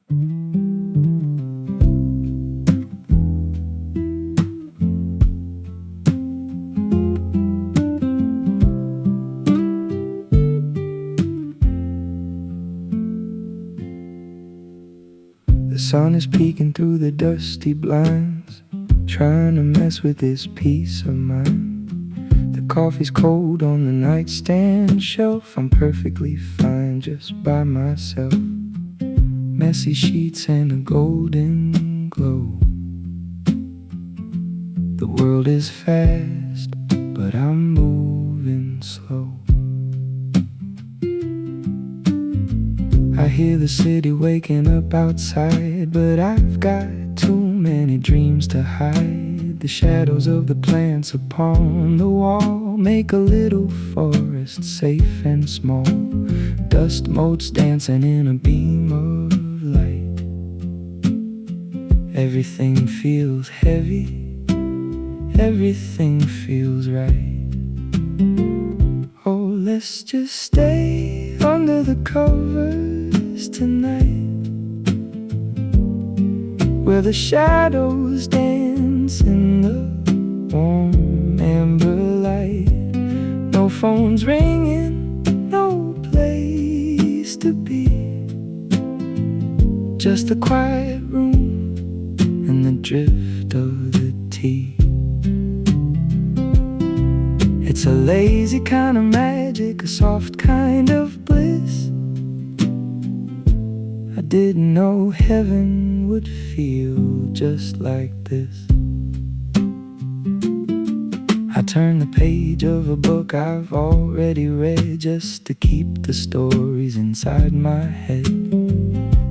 The sun is peeking through the dusty blinds, trying to mess with this peace of mind. The coffee's cold on the nightstand shelf. I'm perfectly fine just by myself. Messy sheets and a golden glow. The world is fast, but I'm moving slow. I hear the city waking up outside, but I've got too many dreams to hide. The shadows of the plants upon the wall make a little forest safe and small. Dust motes dancing in a beam of light. Everything feels heavy, everything feels right. Oh, let's just stay under the covers tonight, where the shadows dance in the warm amber light. No phones ringing, no place to be, just a quiet room and the drift of the tea. It's a lazy kind of magic, a soft kind of bliss. I didn't know heaven would feel just like this. I turn the page of a book I've already read, just to keep the stories inside my head.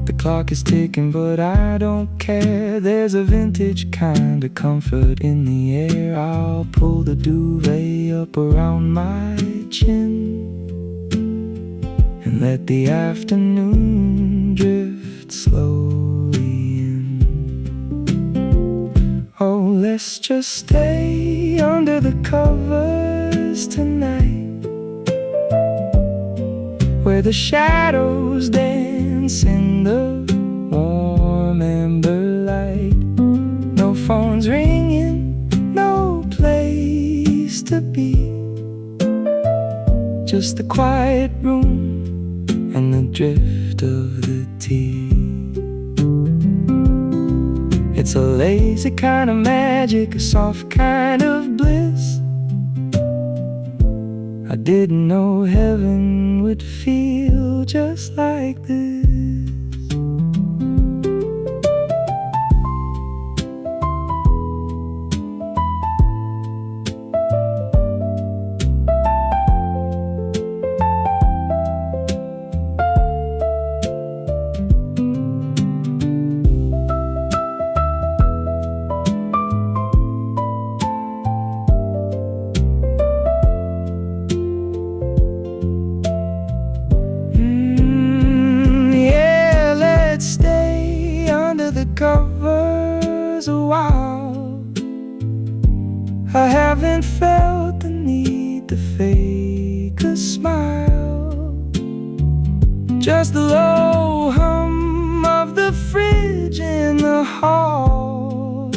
The clock is ticking, but I don't care. There's a vintage kind of comfort in the air. I'll pull the duvet up around my chin and let the afternoon drift slowly in. Oh, let's just stay under the covers tonight, where the shadows dance in the warm amber light. No phones ringing, no place to be, just the quiet room and the drift of the tea. It's a lazy kind of magic, a soft kind of bliss. I didn't know heaven would feel just like this. Covers a while. I haven't felt the need to fake a smile, just the low hum of the fridge in the hall,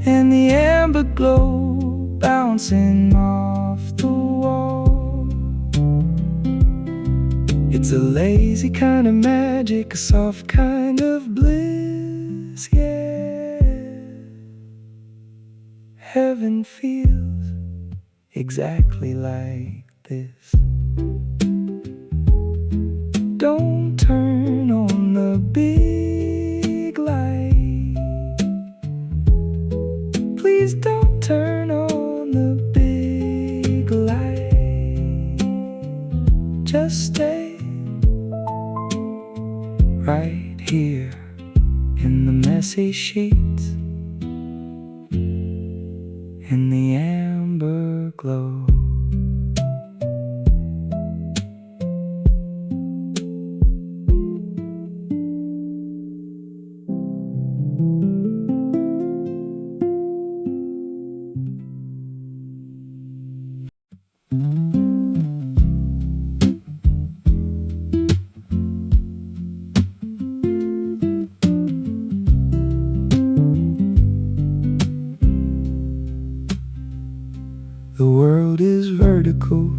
and the amber glow bouncing off the wall. It's a lazy kind of magic, a soft kind of bliss, yeah. Heaven feels exactly like this. Don't turn on the big light. Please don't turn on the big light. Just stay right here in the messy sheets, in the amber glow. circle,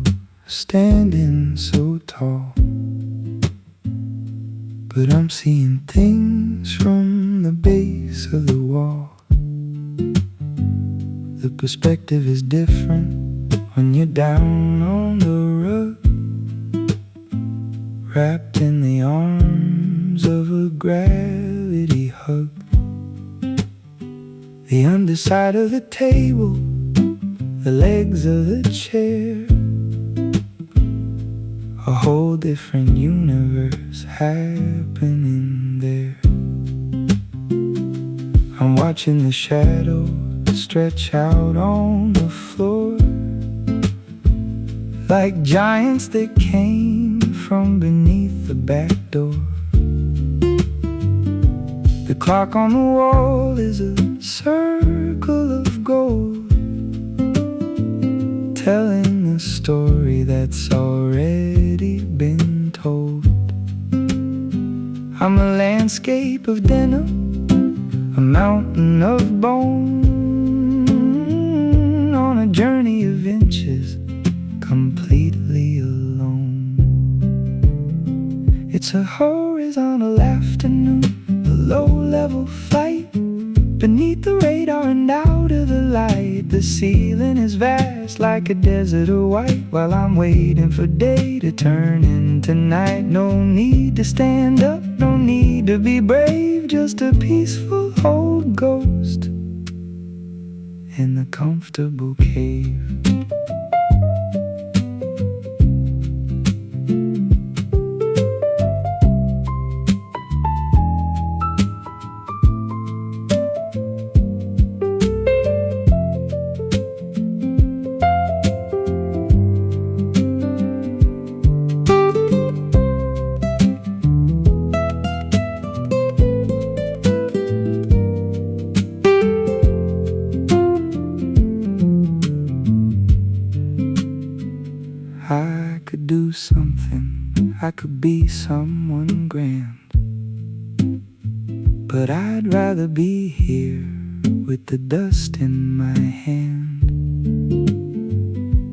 standing so tall. But I'm seeing things from the base of the wall. The perspective is different when you're down on the rug, wrapped in the arms of a gravity hug. The underside of the table, the legs of the chair, a whole different universe happening there. I'm watching the shadows stretch out on the floor, like giants that came from beneath the back door. The clock on the wall is a circle of gold, telling the story that's already been told. I'm a landscape of denim, a mountain of bone, on a journey of inches, completely alone. It's a horizontal afternoon, a low-level flight, beneath the radar and out of the light. The ceiling is vast like a desert of white, while I'm waiting for day to turn into night. No need to stand up, no need to be brave, just a peaceful old ghost in the comfortable cave. I could do something, I could be someone grand, but I'd rather be here with the dust in my hand.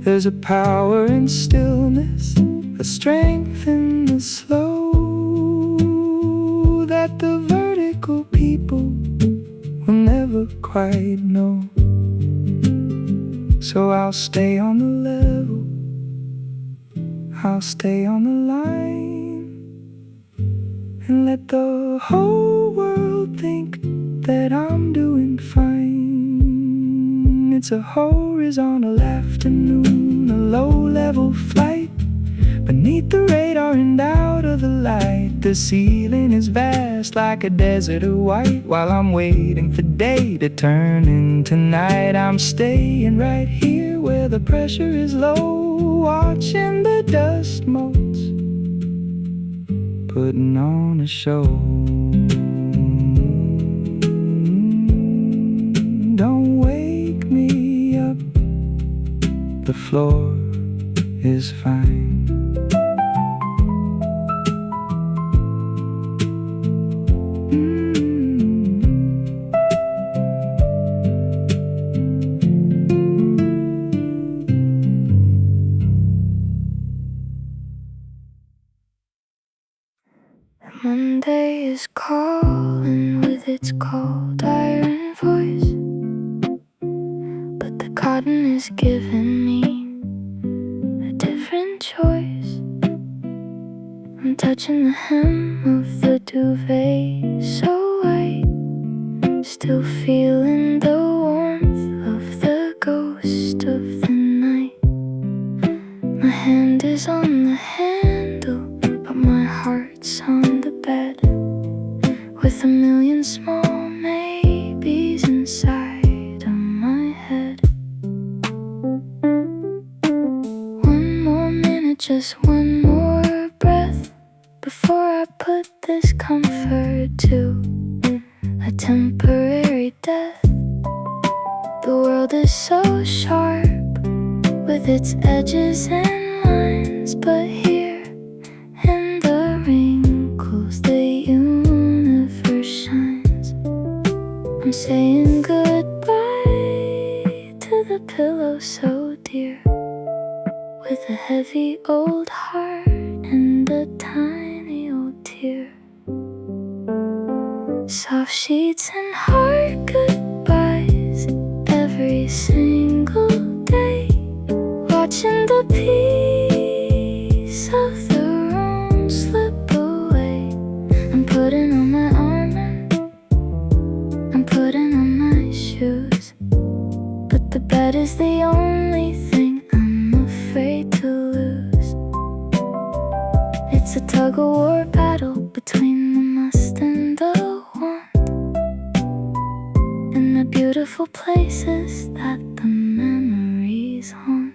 There's a power in stillness, a strength in the slow, that the vertical people will never quite know. So I'll stay on the level, I'll stay on the line, and let the whole world think that I'm doing fine. It's a horizontal afternoon, a low-level flight, beneath the radar and out of the light. The ceiling is vast like a desert of white, while I'm waiting for day to turn into night. I'm staying right here where the pressure is low, watching the dust motes, putting on a show. Don't wake me up, the floor is fine. Monday is calling with its cold iron voice, but the cotton is giving me a different choice. I'm touching the hem of the duvet so white, still feeling the warmth of the ghost of the night. My hand is on the handle, but my heart's on the bed, with a million small maybes inside of my head. One more minute, just one more breath, before I put this comfort to a temporary death. The world is so sharp with its edges and lines, but here in the wrinkles the universe shines. I'm saying goodbye to the pillow so dear, heavy old heart and a tiny old tear. Soft sheets and hard goodbyes every single day. Watching the piece of the room slip away. I'm putting on my armor, I'm putting on my shoes, but the bed is the only thing I'm afraid to lose. It's a tug-of-war battle between the must and the want, and the beautiful places that the memories haunt.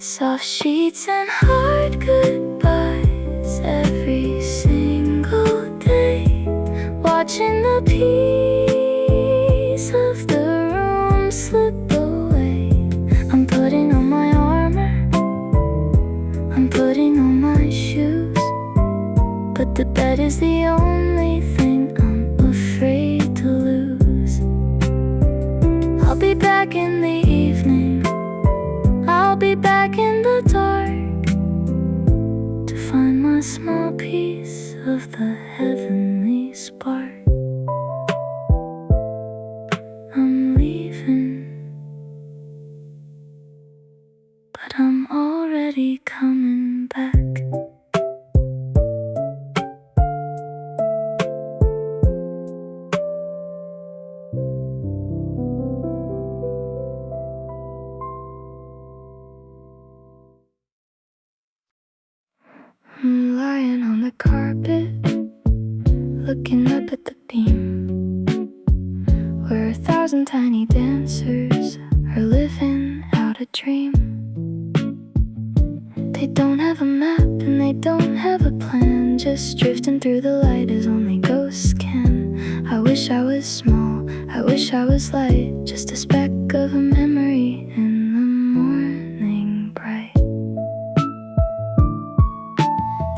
Soft sheets and hard goodbyes every single day. Watching the piece of the room slip away. I'm putting on my armor, I'm putting on my shoes, but the bed is the only thing I'm afraid to lose. I'll be back in the evening, I'll be back in the dark to find my small piece of the heavenly spark. I'm leaving, but I'm already coming back. I'm lying on the carpet, looking up at the beam, where 1,000 tiny dancers are living out a dream. They don't have a map and they don't have a plan, just drifting through the light as only ghosts can. I wish I was small, I wish I was light, just a speck of a memory in the morning bright.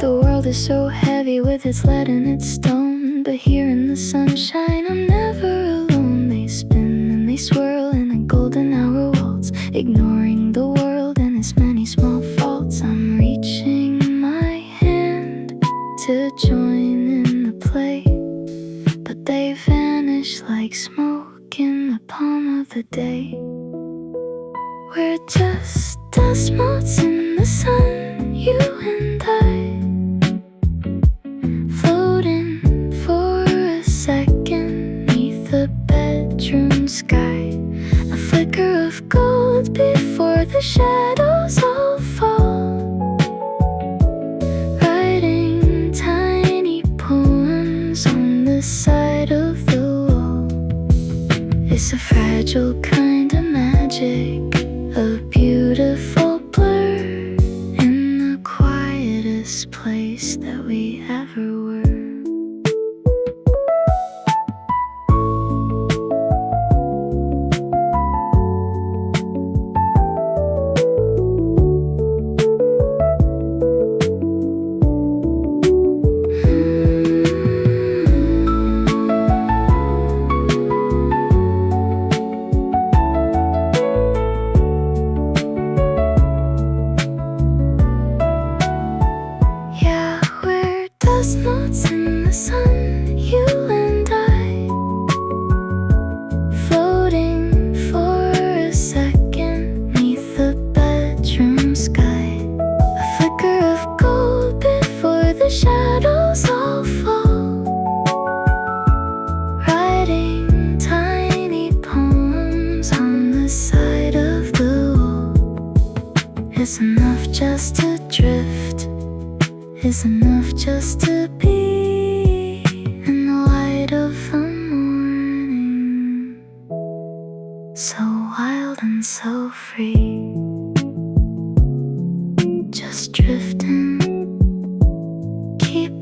The world is so heavy with its lead and its stone, but here in the sunshine I'm never alone. They spin and they swirl in a golden hour waltz, ignoring the world and its many small faults. I'm reaching my hand to join in the play, but they vanish like smoke in the palm of the day. We're just dust motes in the sun, you and I, floating for a second neath the bedroom sky. A flicker of gold before the shadows all fall, writing tiny poems on the side of the wall. It's a fragile kind of magic, a beautiful blur in the quietest place that we ever were. Yeah, we're dust motes in the sun, you and I, floating for a second neath the bedroom sky. A flicker of gold before the shadows all fall, writing tiny poems on the side of the wall. It's enough just to drift, is enough just to be in the light of the morning, so wild and so free, just drifting, keep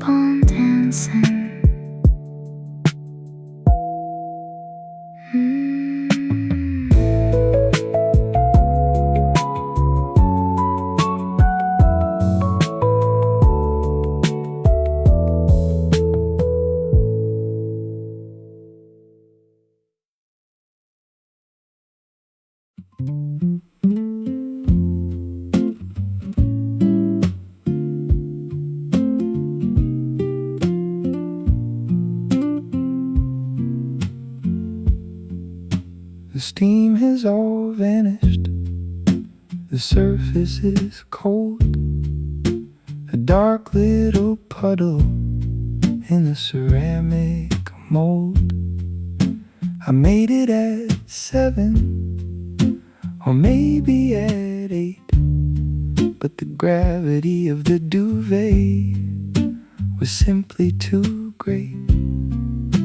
The steam has all vanished. The surface is cold. A dark little puddle in the ceramic mold. I made it at 7, or maybe at 8, but the gravity of the duvet was simply too great.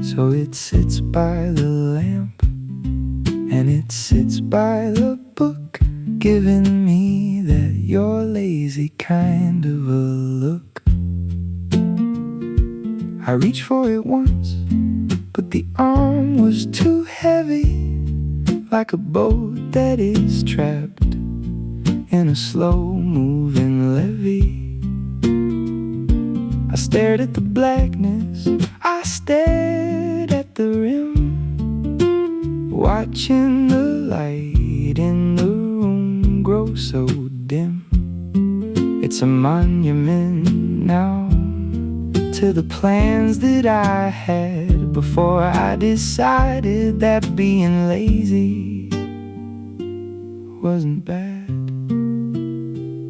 So it sits by the lamp, and it sits by the book, giving me that you're lazy kind of a look. I reached for it once, but the arm was too heavy, like a boat that is trapped in a slow-moving levee. I stared at the blackness, I stared at the rim, watching the light in the room grow so dim. It's a monument now to the plans that I had before I decided that being lazy wasn't bad.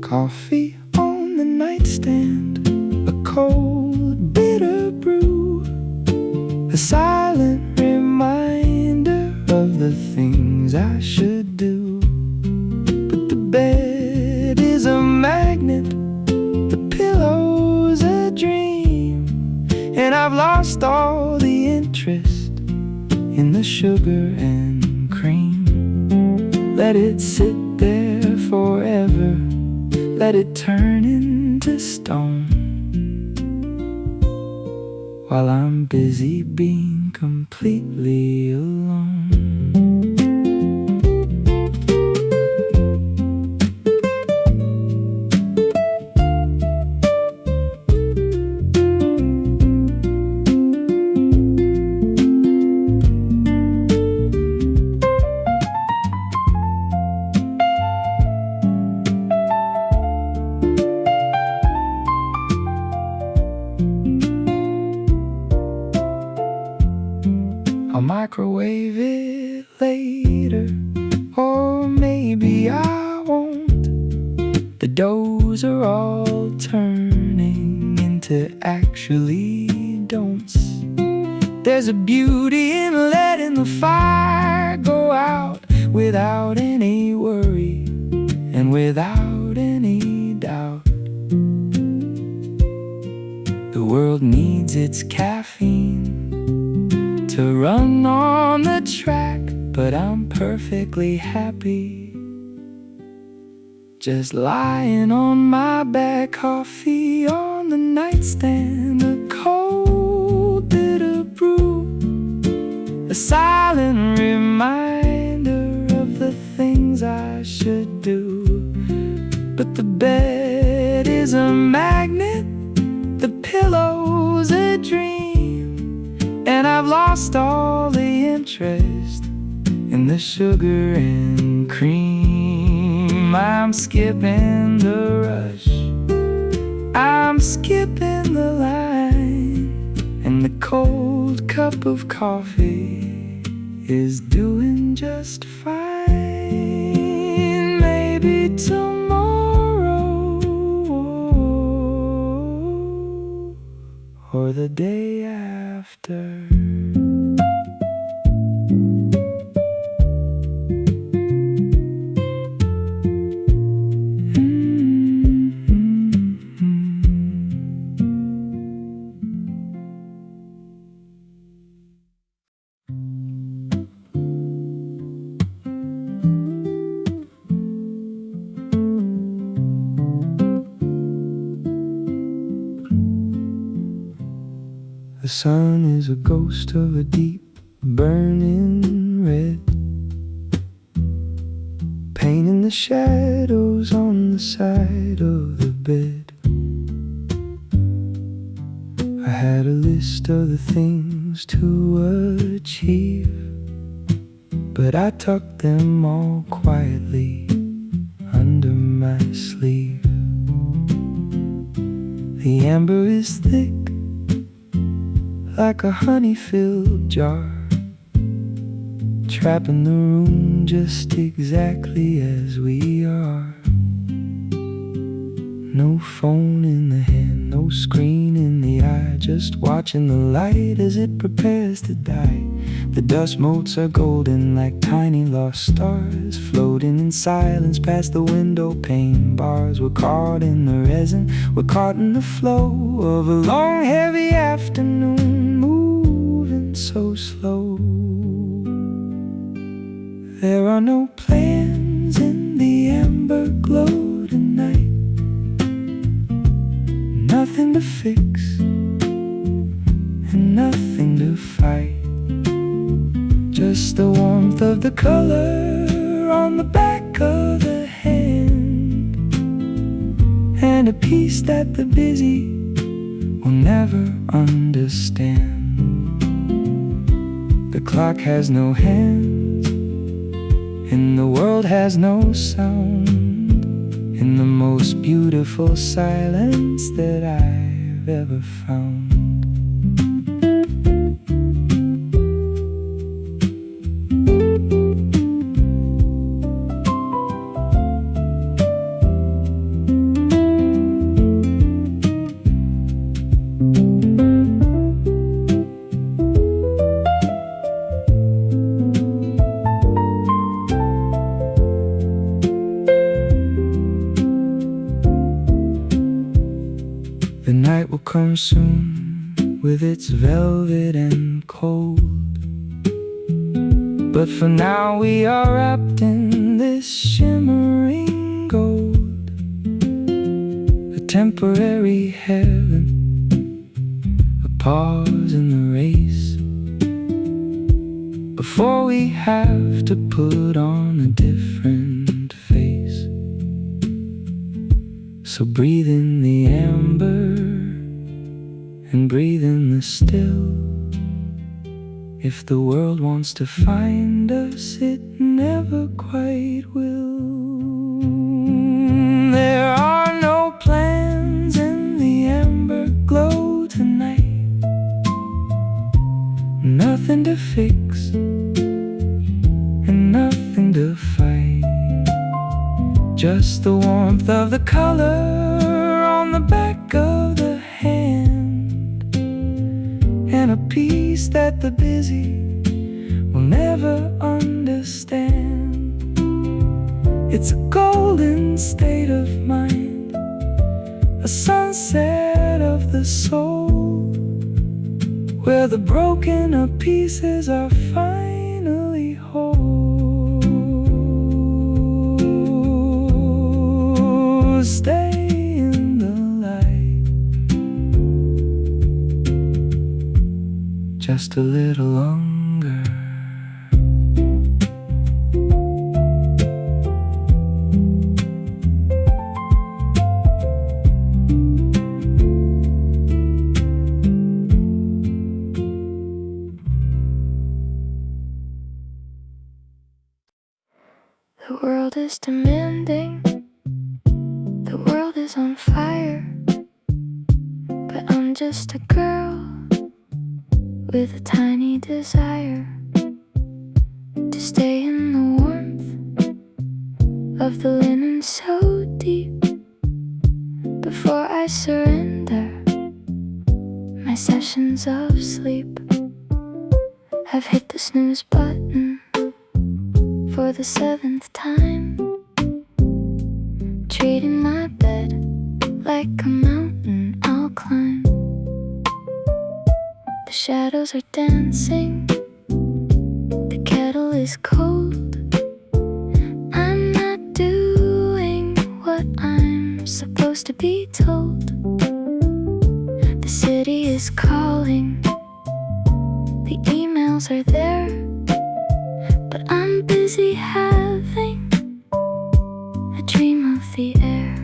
Coffee on the nightstand, a cold bitter brew, a silent reminder of the things I should do. But the bed is a magnet, the pillow's a dream, and I've lost all the interest in the sugar and cream. Let it sit there forever, let it turn into stone, while I'm busy being completely alone. I'll microwave it later, or maybe I won't. The doughs are all turning into actually don'ts. There's a beauty in letting the fire go out without any worry and without any doubt. The world needs its caffeine to run on the track, but I'm perfectly happy just lying on my back. Coffee on the nightstand, a cold bitter brew, a silent reminder of the things I should do. But the bed is a magnet, the pillow's a dream, and I've lost all the interest in the sugar and cream. I'm skipping the rush, I'm skipping the line, and the cold cup of coffee is doing just fine. Maybe tomorrow or the day after. The sun is a ghost of a deep burning red, painting the shadows on the side of the bed. I had a list of the things to achieve, but I tucked them all quietly under my sleeve. The amber is thick, like a honey-filled jar, trapping the room just exactly as we are. No phone in the hand, no screen in the eye, just watching the light as it prepares to die. The dust motes are golden like tiny lost stars, floating in silence past the window pane bars. We're caught in the resin, we're caught in the flow of a long heavy afternoon, moving so slow. There are no plans in the amber glow tonight, nothing to fix and nothing to fight. Just the warmth of the color on the back of the hand, and a peace that the busy will never understand. The clock has no hands, and the world has no sound, in the most beautiful silence that I've ever found. The night will come soon with its velvet and cold, but for now we are wrapped in this shimmering gold, a temporary heaven, a pause in the race, before we have to put on a different face. So breathe in the amber and breathe in the still. If the world wants to find us, it never quite will. There are no plans in the amber glow tonight, nothing to fix and nothing to fight. Just the warmth of the color on the back of the hand, and a peace that the busy will never understand. It's a golden state of mind, a sunset of the soul, where the broken pieces are finally whole. Stay in the light just a little longer. The world is demanding, the world is on fire, but I'm just a girl with a tiny desire to stay in the warmth of the linen so deep. Before I surrender my sessions of sleep, I've hit the snooze button for the 7th time, treating my bed like a mountain I'll climb. The shadows are dancing, the kettle is cold. I'm not doing what I'm supposed to be told. The city is calling, the emails are there, but I'm busy having a dream of the air.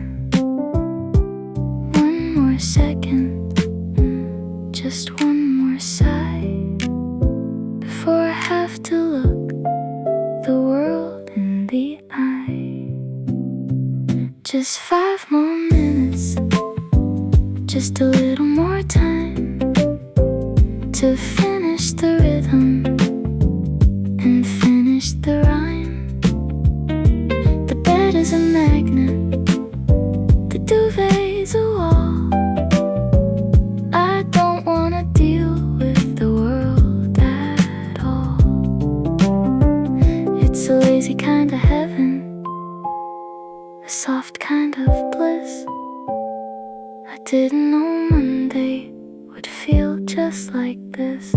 One more second, just one more sigh, before I have to look Just 5 more minutes, just a little more time to finish the rhythm and finish the rhyme. The bed is a magnet, the duvet's a wall. I don't wanna deal with the world at all. It's a lazy kind of heaven, a soft kind of bliss. I didn't know Monday would feel just like this.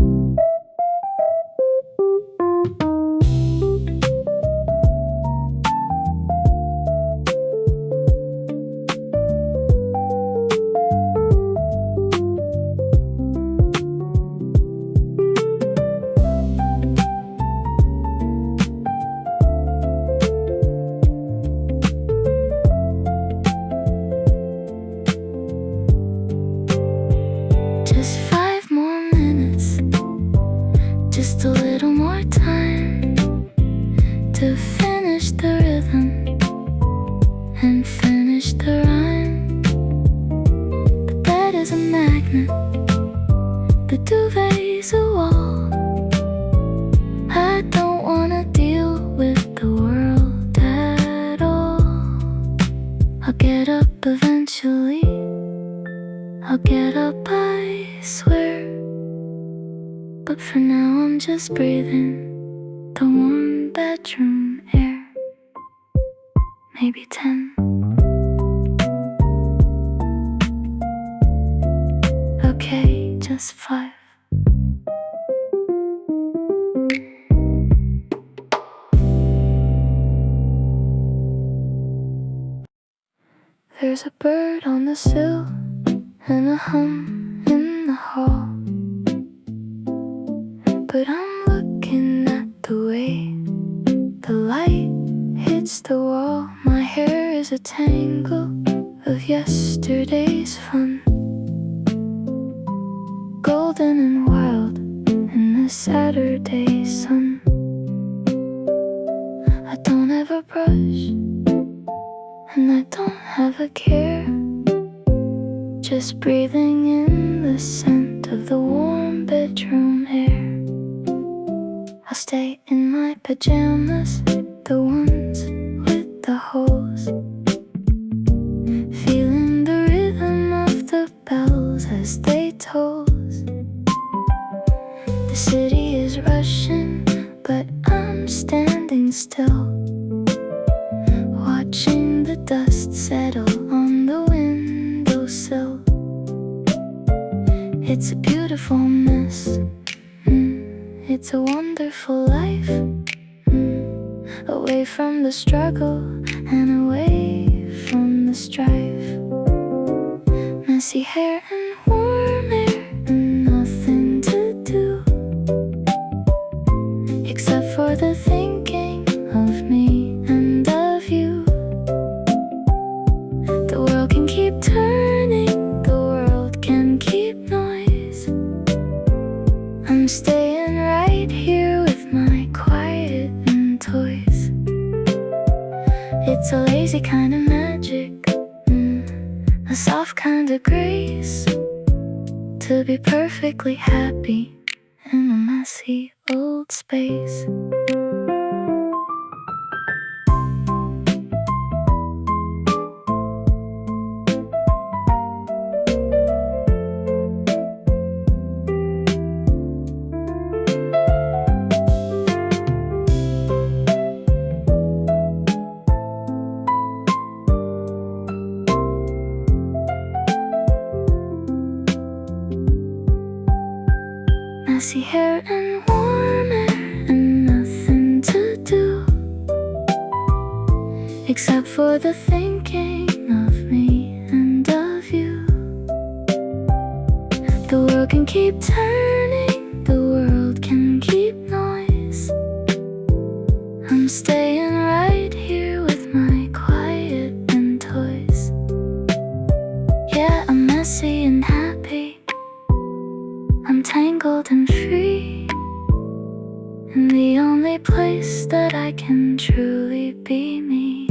Just 5 more minutes, just a little more time to finish the rhythm and finish the rhyme. The bed is a magnet, the duvet's a wall. I don't wanna deal with the world at all. I'll get up eventually, I'll get up, I swear. But for now I'm just breathing the warm bedroom air. Maybe 10. Okay, just 5. There's a bird on the sill and a hum in the hall, but I'm looking at the way the light hits the wall. My hair is a tangle of yesterday's fun, golden and wild in the Saturday sun. I don't ever brush and I don't have a care, just breathing in the scent of the warm bedroom air. I'll stay in my pajamas, the ones with the holes, feeling the rhythm of the bells as they toast. The city is rushing, but I'm standing still, watching the dust settle on the windowsill. It's a beautiful mess, it's a wonderful life, away from the struggle and away from the strife. Messy hair and warm air and nothing to do except for the thinking of me and of you. The world can keep turning, the world can keep noise. I'm staying right here with my quiet and toys. It's a lazy kind of magic, a soft kind of grace, to be perfectly happy in a messy old space. Messy hair and warm air and nothing to do except for the thinking of me and of you. The world can keep turning, the world can keep noise. I'm staying right here with my quiet and toys. Yeah, I'm messy and happy, I'm tangled and free, in the only place that I can truly be me.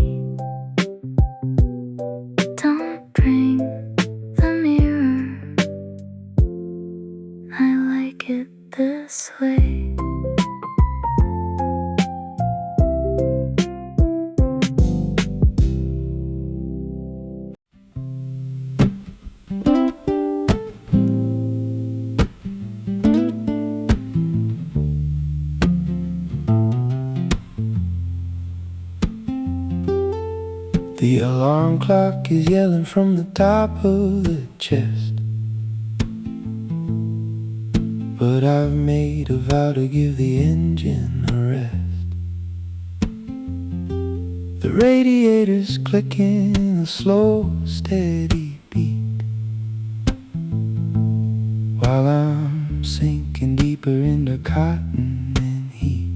The alarm clock is yelling from the top of the chest, but I've made a vow to give the engine a rest. The radiator's clicking a slow, steady beat, while I'm sinking deeper into cotton and heat.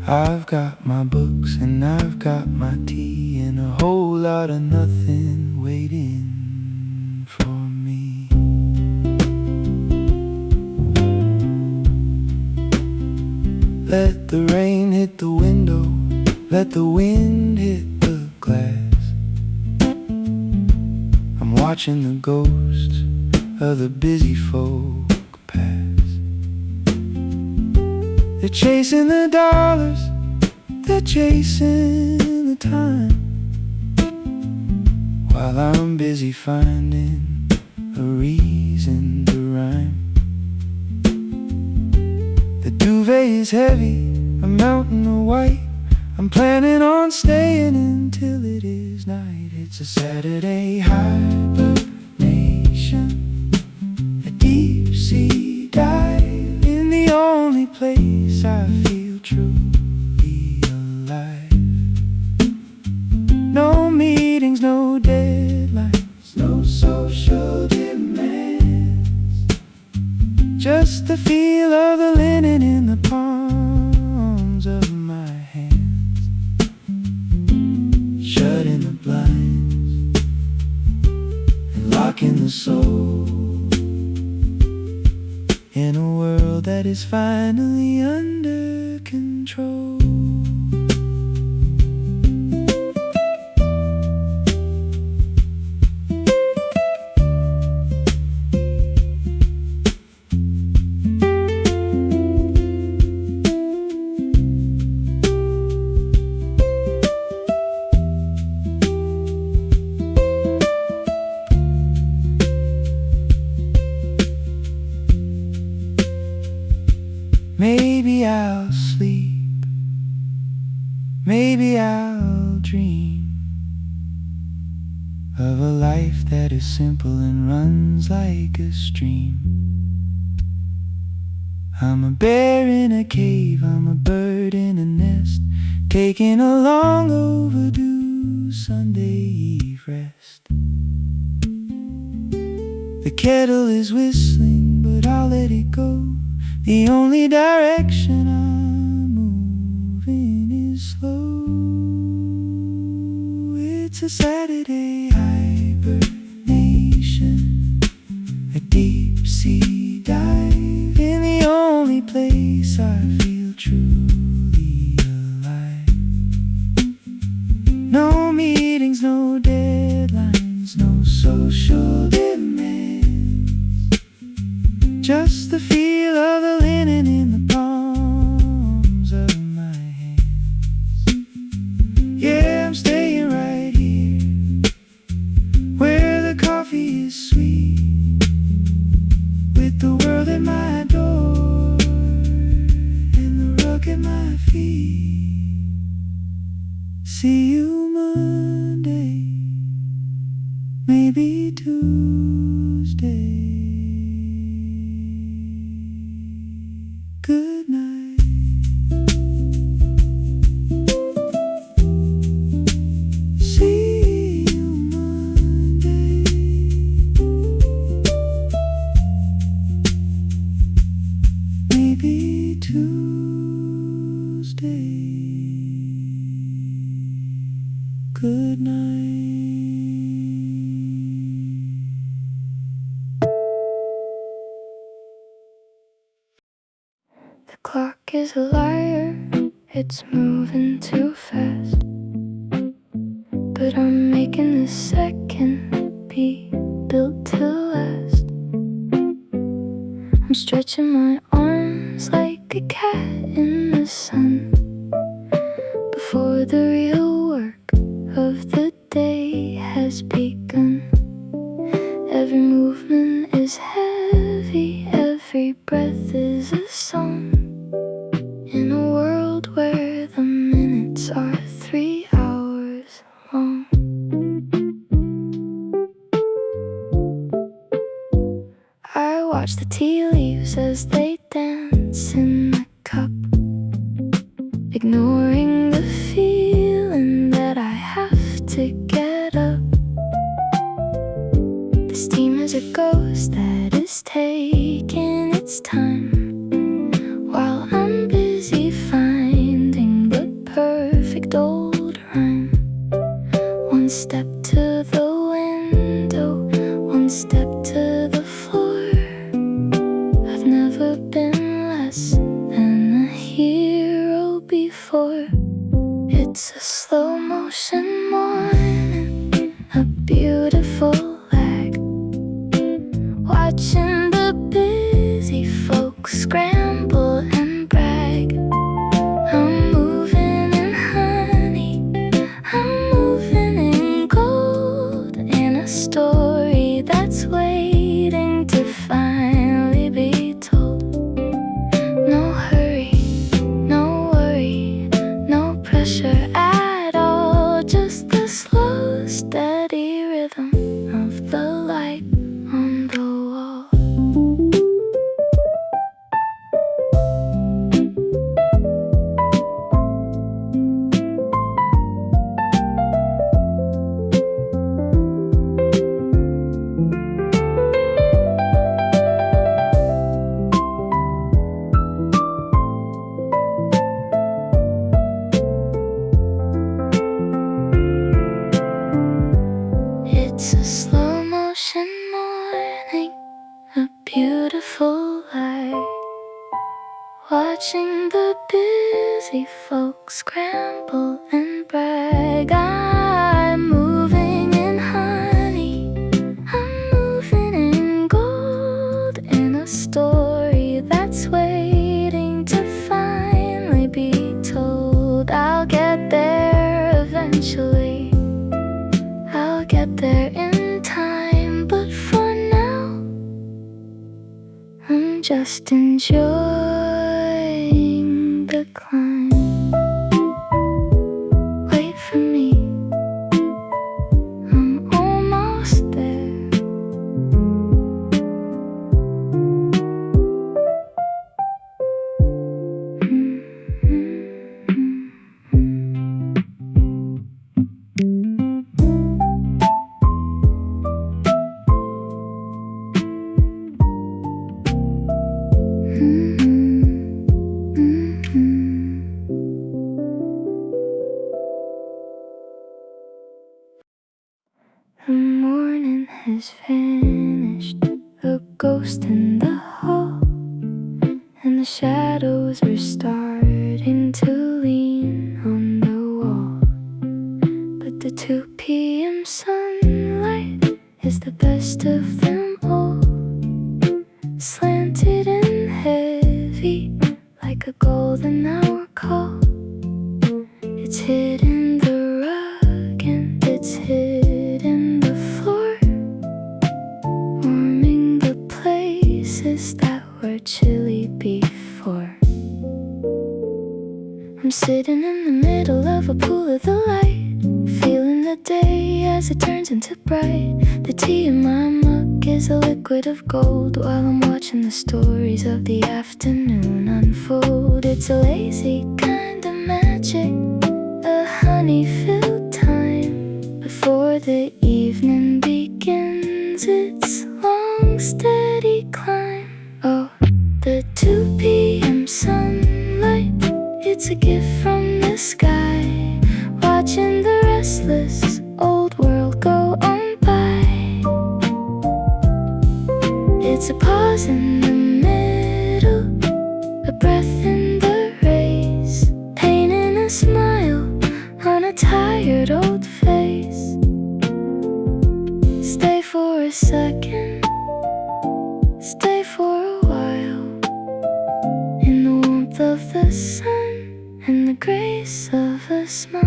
I've got my books and I've got my tea and a whole lot of nothing waiting for me. Let the rain hit the window, let the wind hit the glass. I'm watching the ghosts of the busy folk pass. They're chasing the dollars, they're chasing the time, while I'm busy finding a reason to rhyme. The duvet is heavy, a mountain of white. I'm planning on staying until it is night. It's a Saturday hibernation, a deep sea dive in the only place I feel truly alive. No meetings, no deadlines, no social demands, just the feel of the linen in the palms of my hands. Shutting the blinds and locking the soul in a world that is finally under control. Maybe I'll sleep, maybe I'll dream of a life that is simple and runs like a stream. I'm a bear in a cave, I'm a bird in a nest, taking a long overdue Sunday eve rest. The kettle is whistling, but I'll let it go. The only direction I'm moving is slow. It's a Saturday hibernation, a deep sea dive in the only place I feel truly alive. No meetings, no deadlines, no social demands, just the feel of the linen in the palms of my hands. Yeah, I'm staying right here, where the coffee is sweet, with the world at my door and the rug at my feet. See you Monday, maybe Tuesday. Good night. See you Monday, maybe Tuesday. Good night. The clock is a liar, it's moving too fast, but I'm making this second beat built to last. I'm stretching my arms like a cat in the sun before the real work of the day has begun. Every movement is heavy, every breath is a song, in a world where the minutes are 3 hours. for. It's a slow motion morning, a beautiful lag, watching the busy folks scramble and brag. I'm moving in honey, I'm moving in gold, in a story that's waiting to finally be told. No hurry, no worry, no pressure at all, just the slow, steady rhythm of the light on the wall. It's a slow motion morning, a beautiful light, watching the busy folks scramble and brag. I'm moving in honey, I'm moving in gold, in a story that's waiting to finally be told. I'll get there eventually, I'll get there in time, but for now, I'm just enjoying the climb. Wait for me, I'm almost there. The morning has vanished, a ghost in the hall, and the shadows are starting to lean on the wall. But the 2 p.m. sunlight is the best of them all, slanted and heavy like a golden hour call. It's hidden the rug and it's hidden the floor, warming the places that were chilly before. I'm sitting in the middle of a pool of the light, feeling the day as it turns into bright. The tea in my mug is a liquid of gold, while I'm watching the stories of the afternoon unfold. It's a lazy kind of magic, a honey-filled time before the evening begins its long, steady climb. Oh, the 2 p.m. sunlight, it's a gift from the sky, watching the restless old world go on by. It's a pause in the middle, a breath in the race, painting a smile on a tired old face. Stay for a second, stay for a while, in the warmth of the sun and the grace of a smile.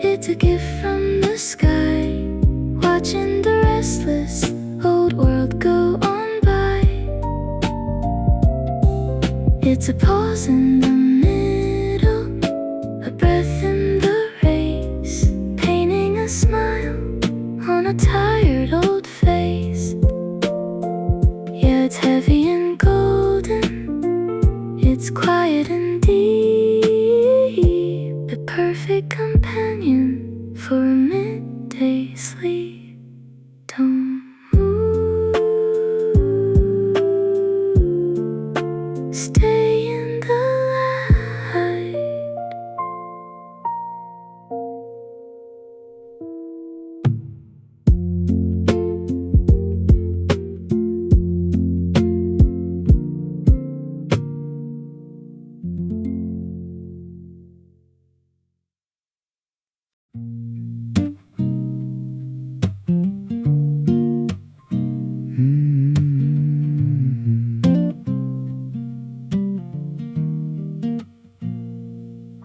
It's a gift from the sky, watching the restless old world go on by. It's a pause in the middle, a breath in the race, painting a smile on a tired old face. Yeah, it's heavy and golden, it's quiet and deep. perfect companion for a midday sleep. Don't move, stay in the light.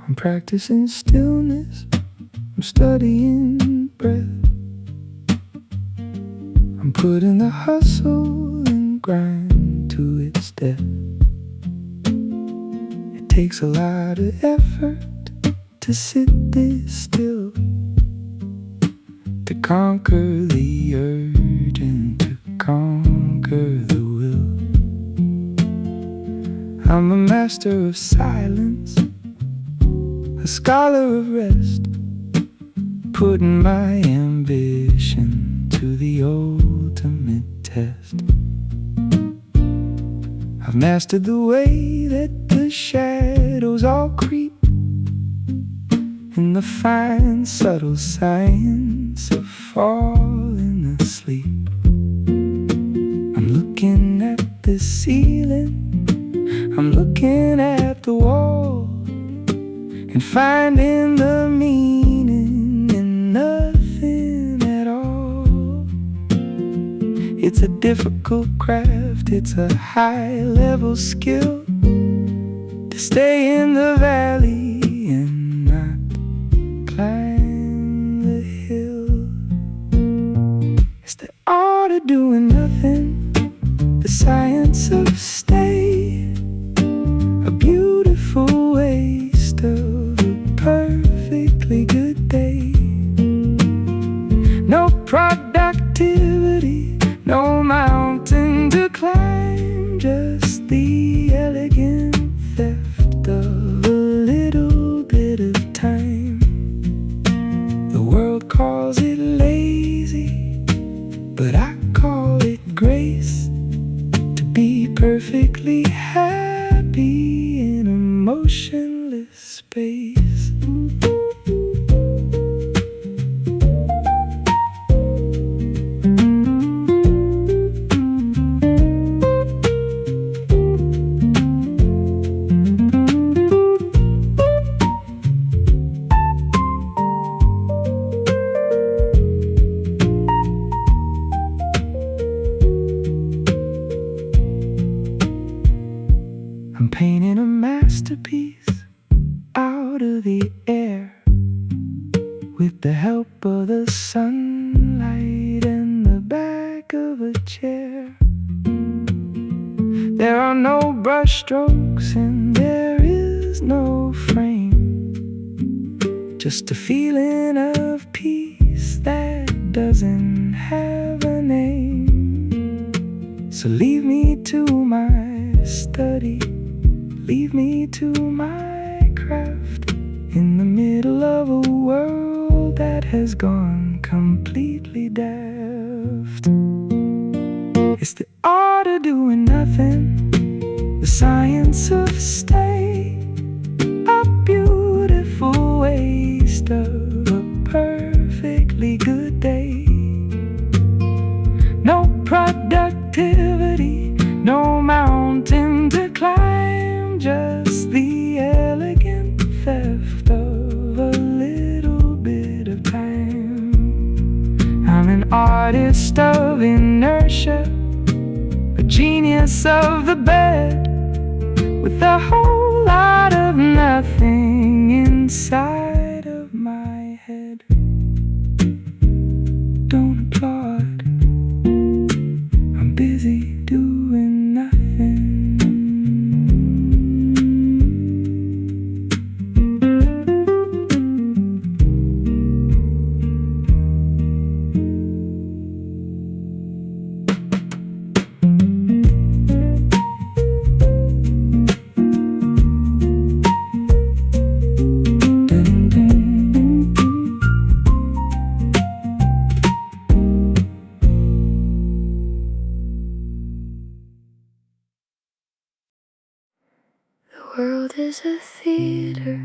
I'm practicing stillness, I'm studying breath. I'm putting the hustle and grind to its death. It takes a lot of effort to sit this still, to conquer the urge and to conquer the will. I'm a master of silence, a scholar of rest, putting my ambition to the ultimate test. I've mastered the way that the shadows all creep, in the fine subtle science of falling asleep. I'm looking at the ceiling, I'm looking at the wall, and finding the meaning in nothing at all. It's a difficult craft, it's a high-level skill to stay in the valley and not climb the hill. It's the art of doing nothing, the science of stay, a beautiful waste of a perfectly good day. No productivity, no mountain to climb, just the elegant theft of a little bit of time. The world calls it lazy, but I call it grace, to be perfectly happy in a motionless space. I'm painting a masterpiece out of the air, with the help of the sunlight and the back of a chair. There are no brush strokes and there is no frame, just a feeling of peace that doesn't have a name. So leave me to my study, leave me to my craft, in the middle of a world that has gone completely daft. It's the art of doing nothing, the science of stay, a beautiful waste of a perfectly good day. No productivity, no mountain to climb, just the elegant theft of a little bit of time. I'm an artist of inertia, a genius of the bed, with a whole lot of nothing inside of my head. Don't applaud, I'm busy doing nothing. the theater,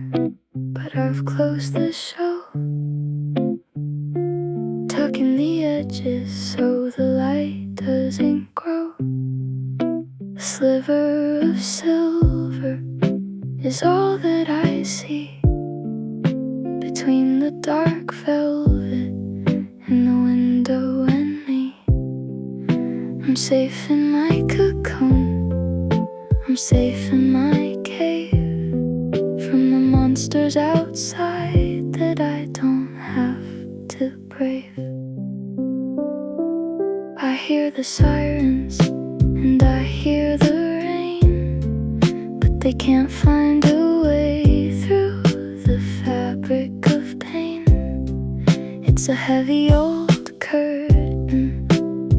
but I've closed the show, tucking the edges so the light doesn't grow. A sliver of silver is all that I see between the dark velvet and the window and me. I'm safe in my cocoon, I'm safe in my cave, from the monsters outside that I don't have to brave. I hear the sirens and I hear the rain, but they can't find a way through the fabric of pain. It's a heavy old curtain,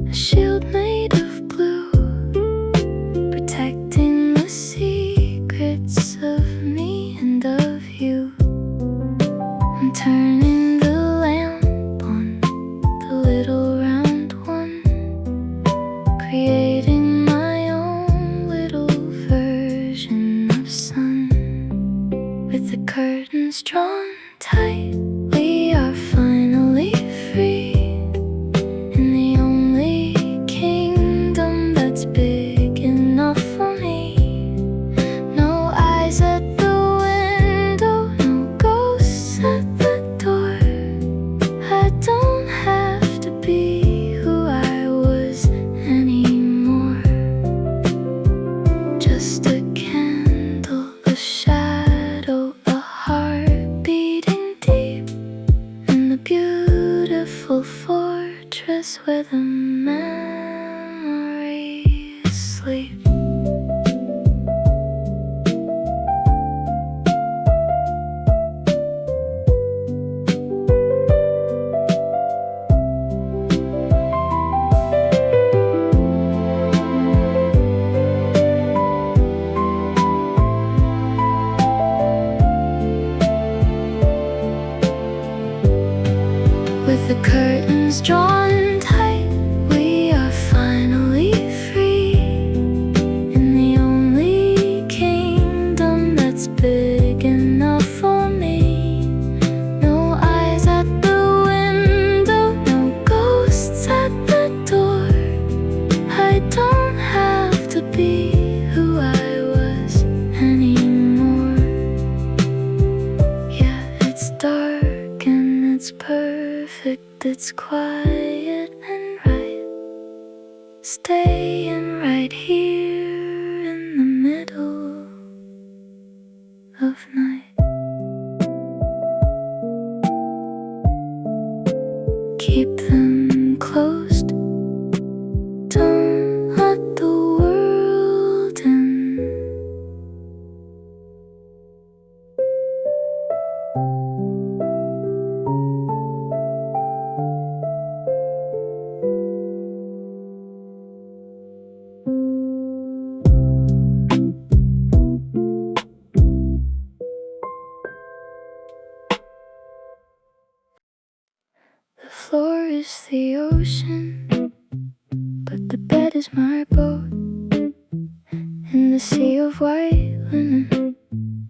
a shield made of blue, protecting the secrets of me and of you. I'm turning the lamp on, the little round one, creating my own little version of sun. With the curtains drawn tight, we are finally free, in the only kingdom that's big enough for me. No eyes at the window, no ghosts at the door. I don't have to be who I was anymore. Just a candle, a shadow, a heart beating deep in the beautiful fortress where the memories sleep. With the curtains drawn tight, we are finally free, in the only kingdom that's big enough for me. No eyes at the window, no ghosts at the door. I don't have to be who I was anymore. Yeah, it's dark and it's perfect, it's quiet and right, staying right here in the middle of night. Keep them closed, don't let the world in. The floor is the ocean, but the bed is my boat. In the sea of white linen,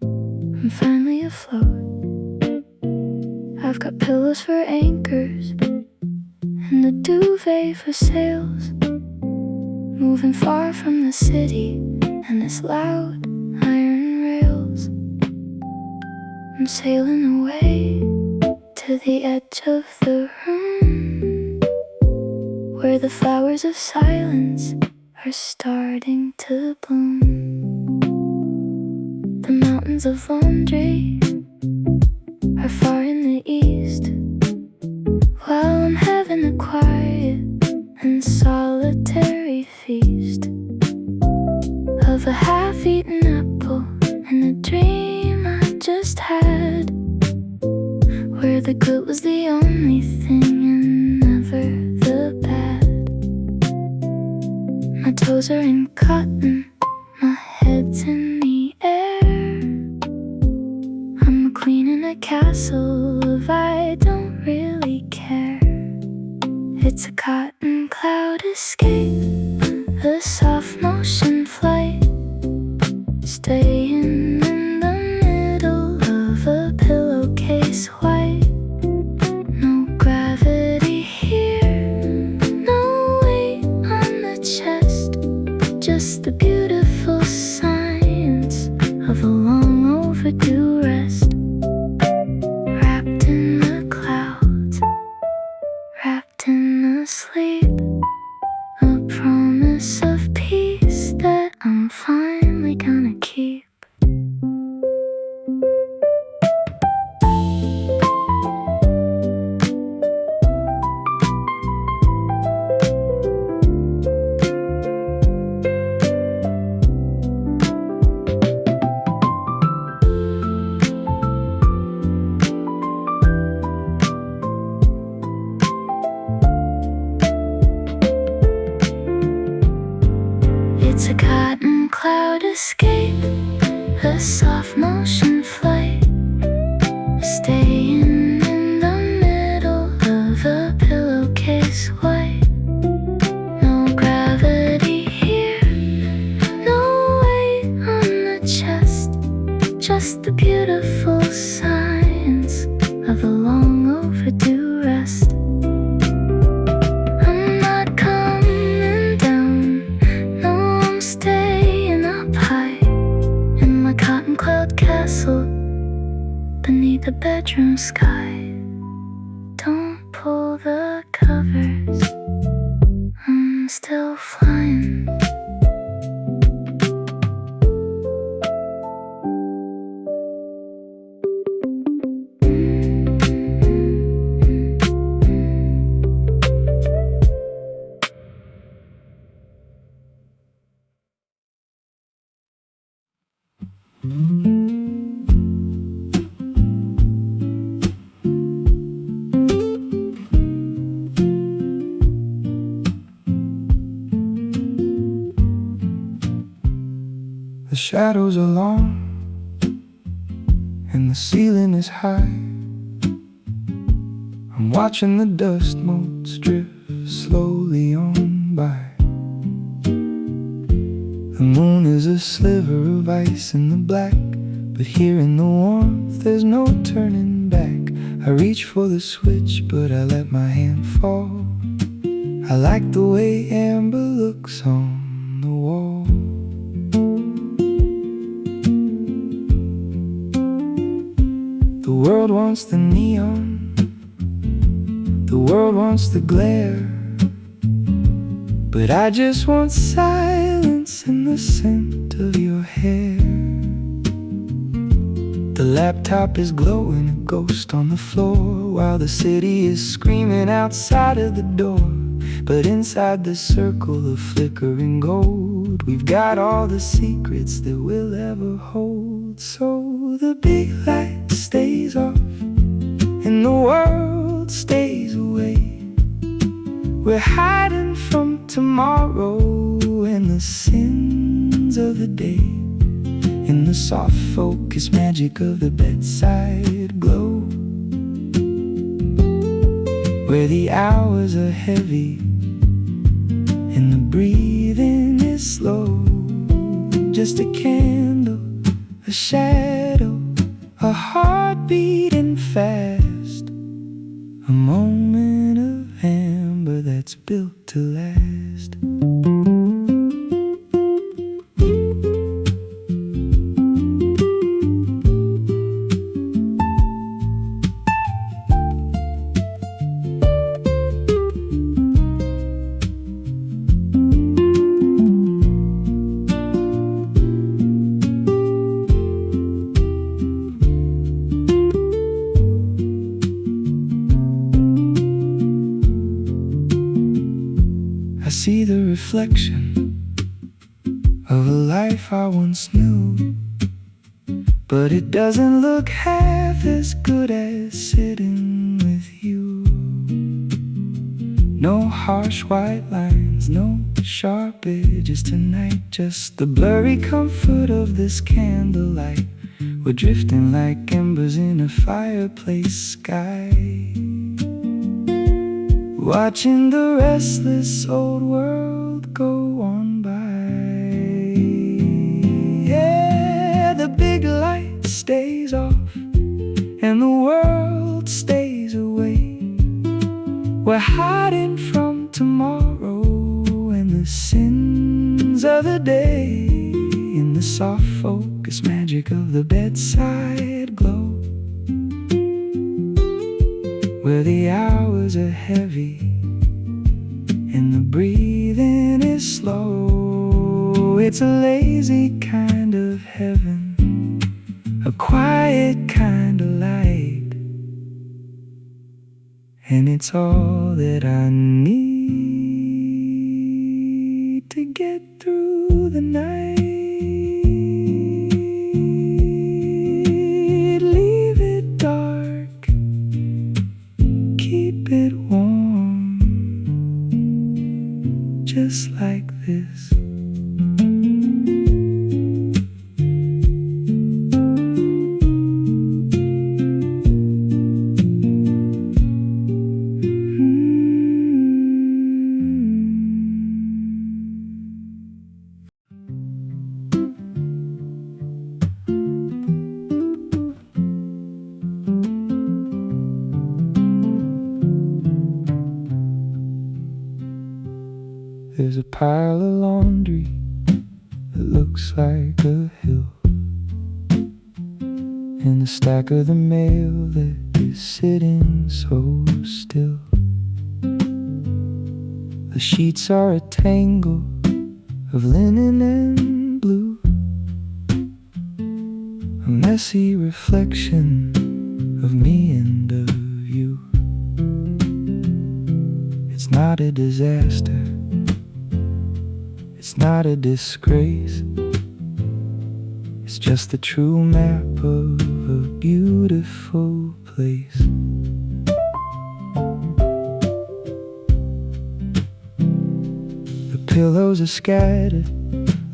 I'm finally afloat. I've got pillows for anchors and a duvet for sails, moving far from the city and its loud iron rails. I'm sailing away to the edge of the room, where the flowers of silence are starting to bloom. The mountains of laundry are far in the east, while I'm having a quiet and solitary feast of a half-eaten apple and a dream I just had, where the good was the only thing and never the bad. My toes are in cotton, my head's in the air. I'm a queen in a castle of I don't really care. It's a cotton cloud escape, a soft motion flight, staying in the overdue rest, wrapped in the clouds, wrapped in a sleep, a promise of peace that I'm finally gonna keep. It's a cotton cloud escape, a soft motion flight, staying in the middle of a pillowcase white. No gravity here, no weight on the chest, just the beautiful signs of a long overdue rest. I'm not coming down, no, I'm staying up high in my cotton cloud castle beneath the bedroom sky. Don't pull the covers, I'm still flying. The shadows are long and the ceiling is high. I'm watching the dust motes drift slowly on by. The moon is a sliver of ice in the black, but here in the warmth there's no turning back. I reach for the switch, but I let my hand fall. I like the way amber looks on the wall. The world wants the neon, the world wants the glare, but I just want silence and the scent of your hair. The laptop is glowing, a ghost on the floor, while the city is screaming outside of the door. But inside the circle of flickering gold, we've got all the secrets that we'll ever hold. So the big light stays off and the world stays away. We're hiding from tomorrow and the sins of the day, in the soft focus magic of the bedside glow, where the hours are heavy and the breathing is slow. Just a candle, a shadow, a heart beating fast, a moment of amber that's built to last. I see the reflection of a life I once knew, but it doesn't look half as good as sitting with you. No harsh white lines, no sharp edges tonight, just the blurry comfort of this candlelight. We're drifting like embers in a fireplace sky, watching the restless old world go on by. Yeah, the big light stays off and the world stays away. We're hiding from tomorrow and the sins of the day, in the soft focus magic magic of the bedside glow, where the hours are heavy and the breathing is slow. It's a lazy kind of heaven, a quiet kind of light, and it's all that I need to get through the night. Leave it dark, keep it warm, just like this. There's a pile of laundry that looks like a hill, and a stack of the mail that is sitting so still. The sheets are a tangle of linen and blue, a messy reflection of me and of you. It's not a disaster, it's not a disgrace, it's just the true map of a beautiful place. The pillows are scattered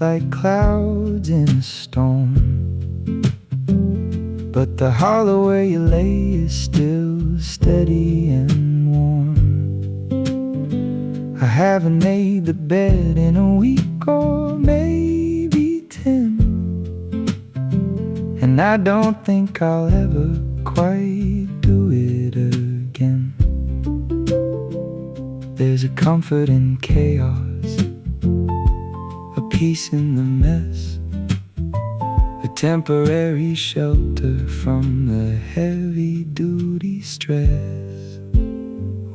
like clouds in a storm, but the hollow where you lay is still steady and warm. I haven't made the bed in a week or maybe 10, and I don't think I'll ever quite do it again. There's a comfort in chaos, a peace in the mess, a temporary shelter from the heavy-duty stress.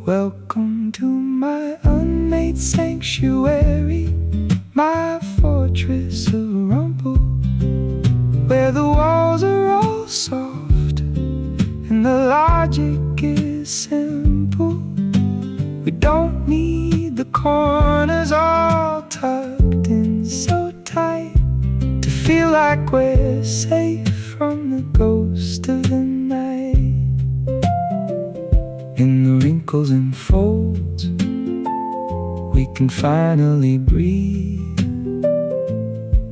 Welcome to my unmade sanctuary, my fortress of rumble, where the walls are all soft and the logic is simple. We don't need the corners all tucked in so tight to feel like we're safe from the ghost of the night. In the wrinkles and folds, we can finally breathe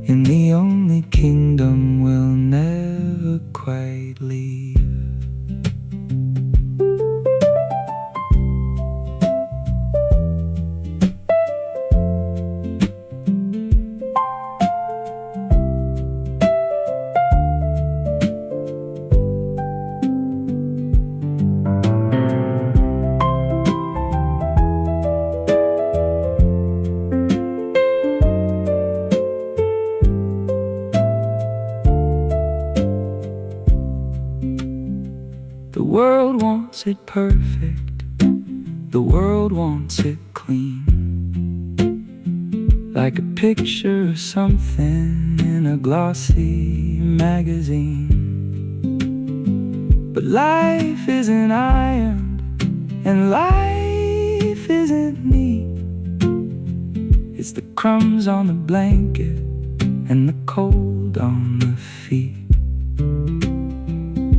in the only kingdom we'll never quite leave. The world wants it perfect, the world wants it clean, like a picture of something in a glossy magazine. But life isn't ironed, and life isn't neat. It's the crumbs on the blanket and the cold on the feet.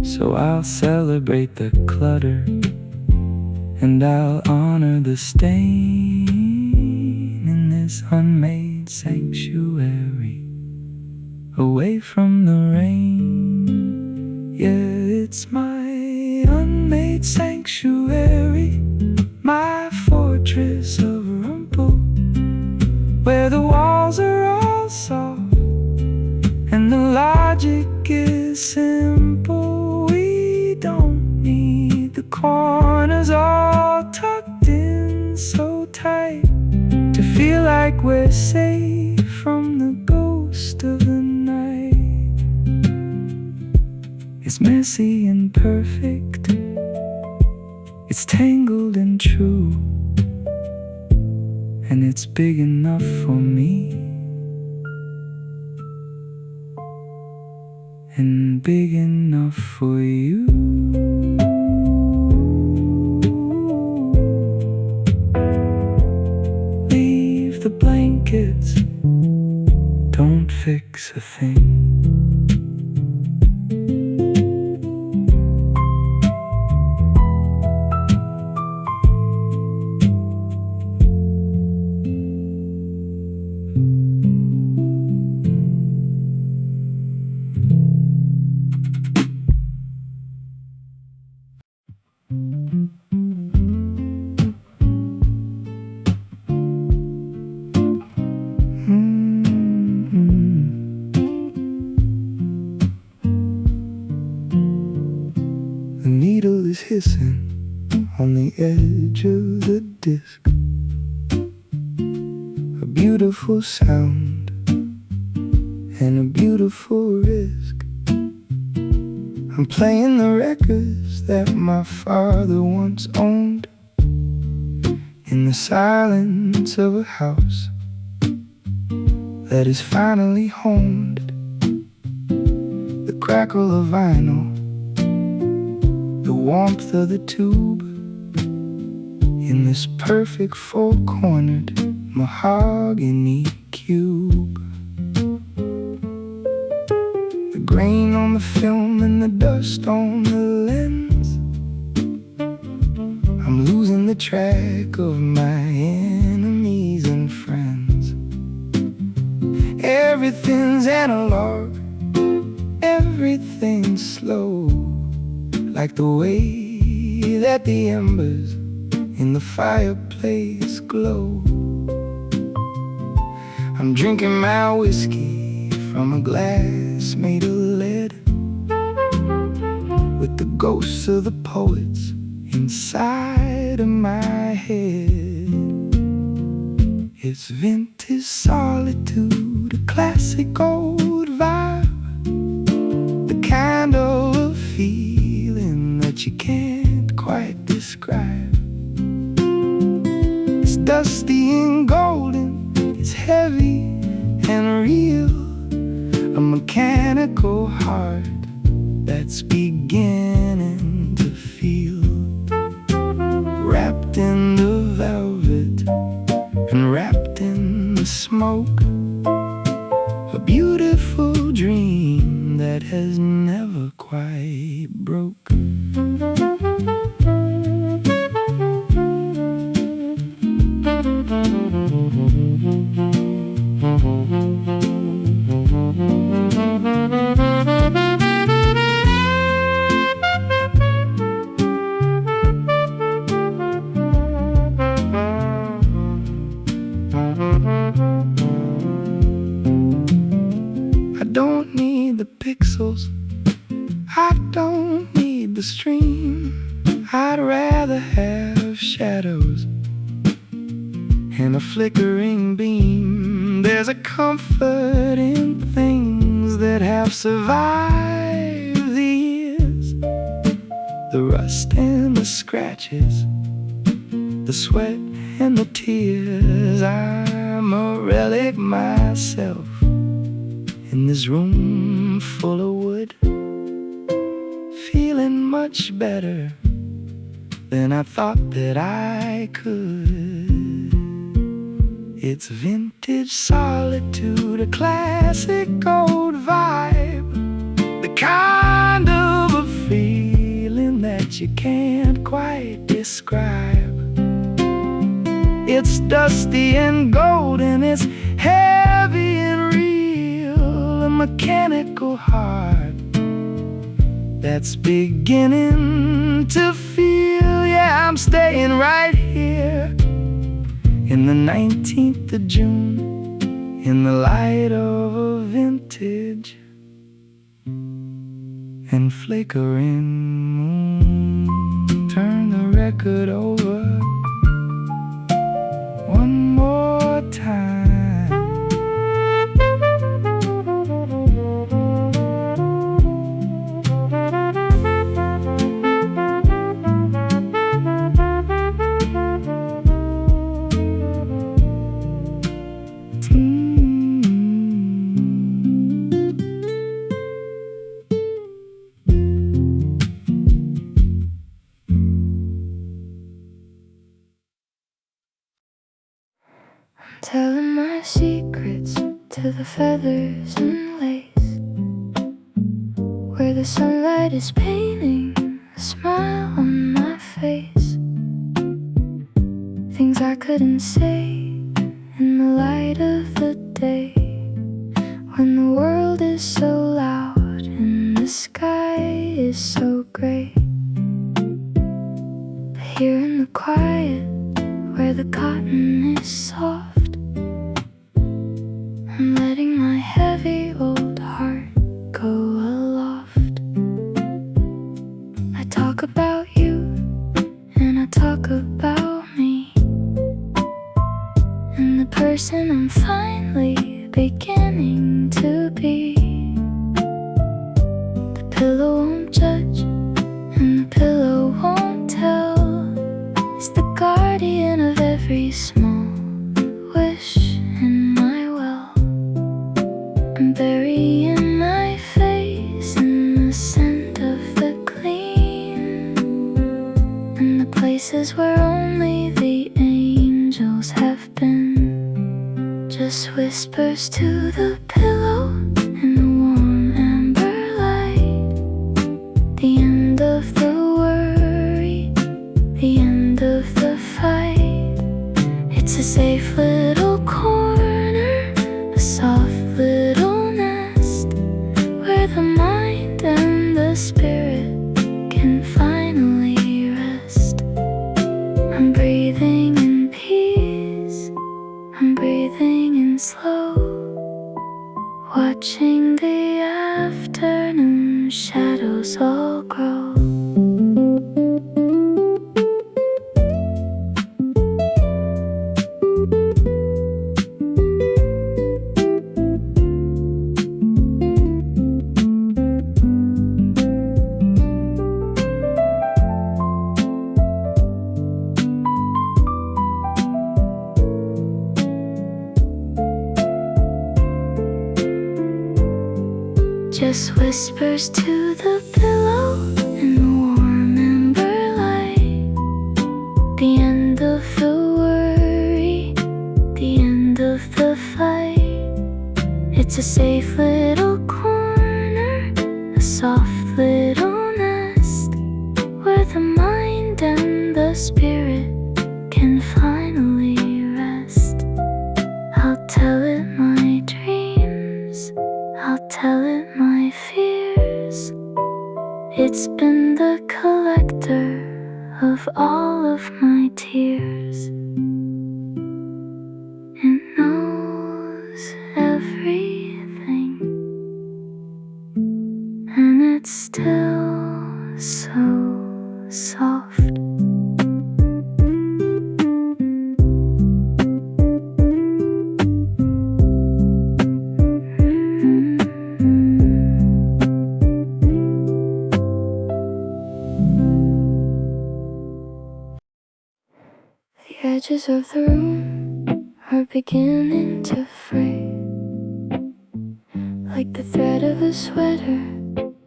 So I'll celebrate the clutter, and I'll honor the stain in this unmade sanctuary, away from the rain. Yeah, it's my unmade sanctuary, my fortress of rumble, where the walls are all soft and the logic is simple. Don't need the corners all tucked in so tight to feel like we're safe from the ghost of the night. It's messy and perfect. It's tangled and true. And it's big enough for me. And big enough for you. Leave the blankets. Don't fix a thing. The needle is hissing on the edge of the disc. A beautiful sound and a beautiful risk. I'm playing the records that my father once owned, in the silence of a house that is finally homed. The crackle of vinyl, the warmth of the tube, in this perfect four-cornered mahogany cube. The grain on the film and the dust on the lens. I'm losing the track of my enemies and friends. Everything's analog, everything's slow, like the way that the embers in the fireplace glow. I'm drinking my whiskey from a glass made of lead, with the ghosts of the poets inside of my head. It's vintage solitude, a classic old vibe, the kind of feeling that you can't quite describe. It's dusty and golden, it's heavy and real, a mechanical heart that's beginning to feel. Wrapped in the velvet and wrapped in the smoke, a beautiful dream that has never quite broke. I don't need the pixels, I don't need the stream. I'd rather have shadows and a flickering beam. There's a comfort in things that have survived the years, the rust and the scratches, the sweat and the tears. I'm a relic myself in this room full of wood, feeling much better than I thought that I could. It's vintage solitude, a classic old vibe, the kind of a feeling that you can't quite describe. It's dusty and golden, it's heavy and real, a mechanical heart that's beginning to feel. Yeah, I'm staying right here in the 19th of June, in the light of a vintage and flickering moon. Turn the record over one more time. the feathers and lace, where the sunlight is painting a smile on my face. Things I couldn't say in the light of the day, when the world is so loud and the sky is so gray. But here in the quiet, where the cotton is soft, I'm letting my heavy old heart go aloft. I talk about you and I talk about me, and the person I'm finally beginning to be. The pillow won't judge and the pillow won't tell. It's the guardian of every small wish in my well. I'm burying my face in the scent of the clean, and the places where only the angels have been. Just whispers to the pillow in the warm amber light. The end of the worry, the end of the fight. It's a safe little corner, a soft little nest, where the mind and the spirit can finally rest. I'm breathing in peace, I'm breathing in slow, watching the afternoon shadows all grow. Just whispers to the pillow in the warm amber light. The end of the worry, the end of the fight. It's a safe little corner, a soft little nest, where the mind and the spirit can finally rest. I'll tell it my dreams, I'll tell it my fears. It's been the collector of all of my tears. It knows everything, and it's still so soft. The edges of the room are beginning to fray, like the thread of a sweater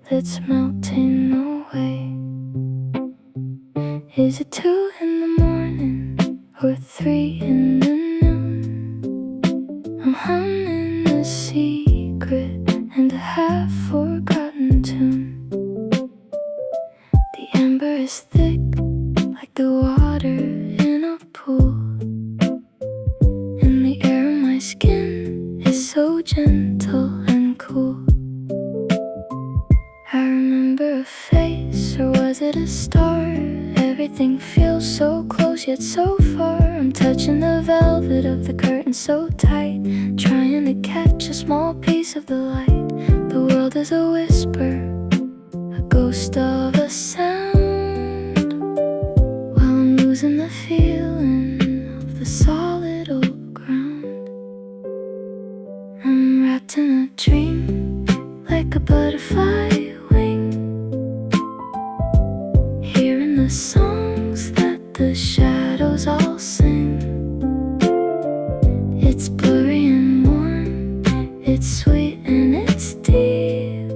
that's melting away. Is it 2 in the morning or 3 in the noon? I'm humming a secret and a half-forgotten tune. The amber is thick, like the water in a pool, and the air on my skin is so gentle and cool. I remember a face, or was it a star? Everything feels so close yet so far. I'm touching the velvet of the curtain so tight, trying to catch a small piece of the light. The world is a whisper, a ghost of a sound, while I'm losing the feeling of the solid old ground. I'm wrapped in a dream, like a butterfly wing, hearing the songs that the shadows all sing. It's blurry and warm, it's sweet and it's deep,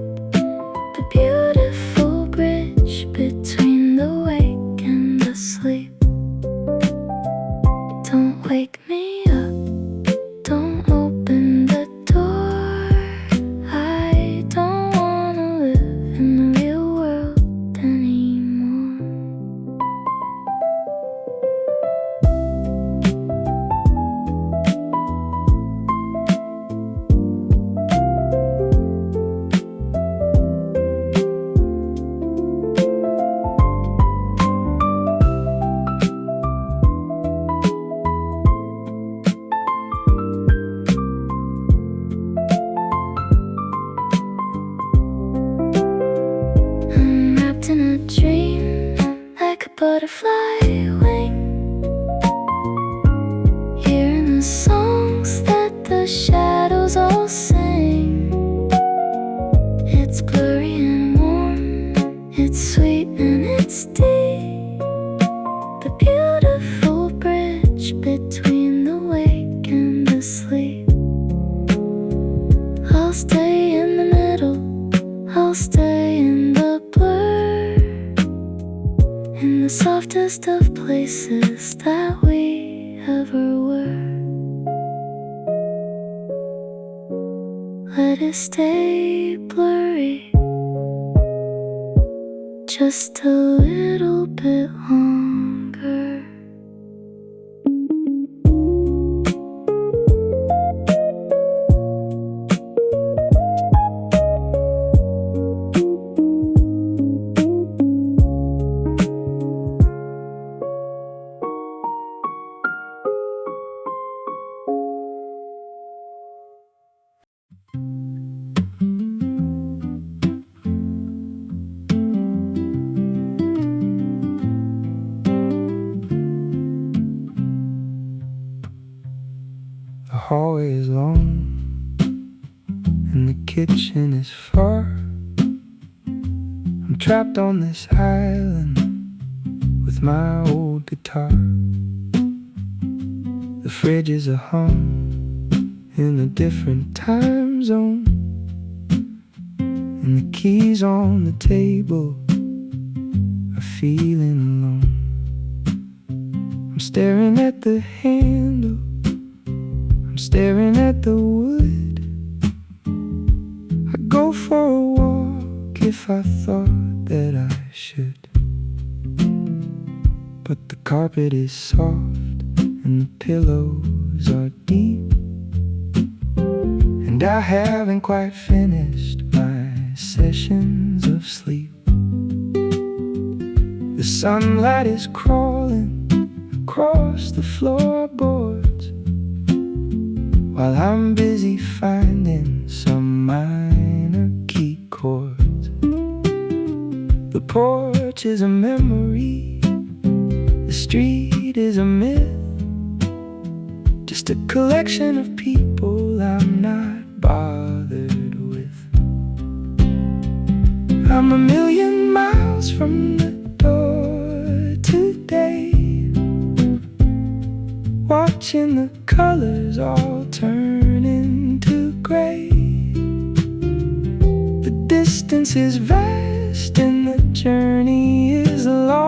the beautiful bridge between the wake and the sleep. Don't wake me up, don't open the door. in a dream, like a butterfly wing, hearing the songs that the shadows all sing. It's blurry and warm, it's sweet and it's deep, the beautiful bridge between the wake and the sleep. I'll stay in the middle, I'll stay in the blur, in the softest of places that we ever were. Let it stay blurry, just a little bit longer. The hallway is long and the kitchen is far. I'm trapped on this island with my old guitar. The fridge is a hum in a different time zone, and the keys on the table are feeling alone. I'm staring at the handle, I'm staring at the wood. I'd go for a walk if I thought that I should, but the carpet is soft and the pillows are deep, and I haven't quite finished my sessions of sleep. The sunlight is crawling across the floorboards while I'm busy finding some minor key chords. The porch is a memory, the street is a myth, just a collection of people I'm not bothered with. I'm a million miles from the door today, watching the colors all turn into gray. The distance is vast and the journey is long.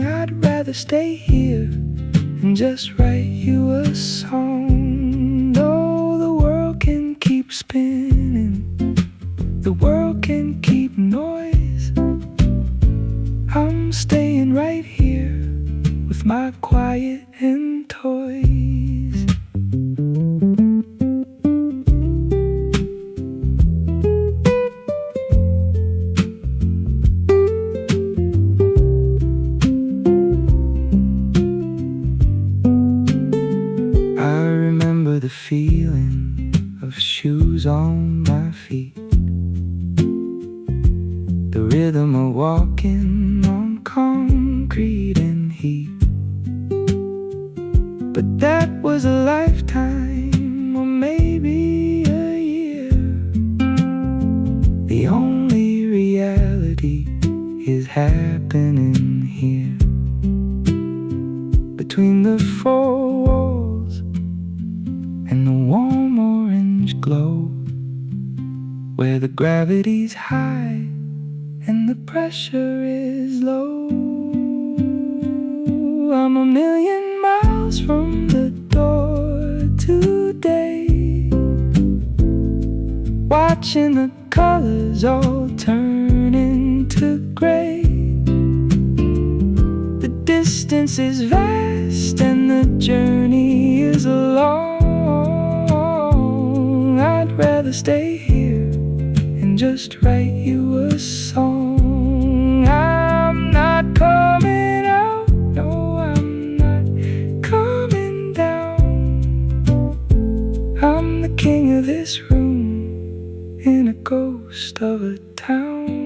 I'd rather stay here and just write you a song. Though the world can keep spinning, the world can keep noise, I'm staying right here with my quiet and toys. I remember the feeling of shoes on my feet, the rhythm of walking on concrete and heat. But that was a lifetime, or maybe a year. The only reality is happening here, between the four walls and the warm orange glow, where the gravity's high and the pressure is low. I'm a million miles from the door today, watching the colors all turn into gray. The distance is vast and the journey is long. I'd rather stay here and just write you a song. I'm not coming out, no, I'm not coming down. I'm the king of this room, in a ghost of a town.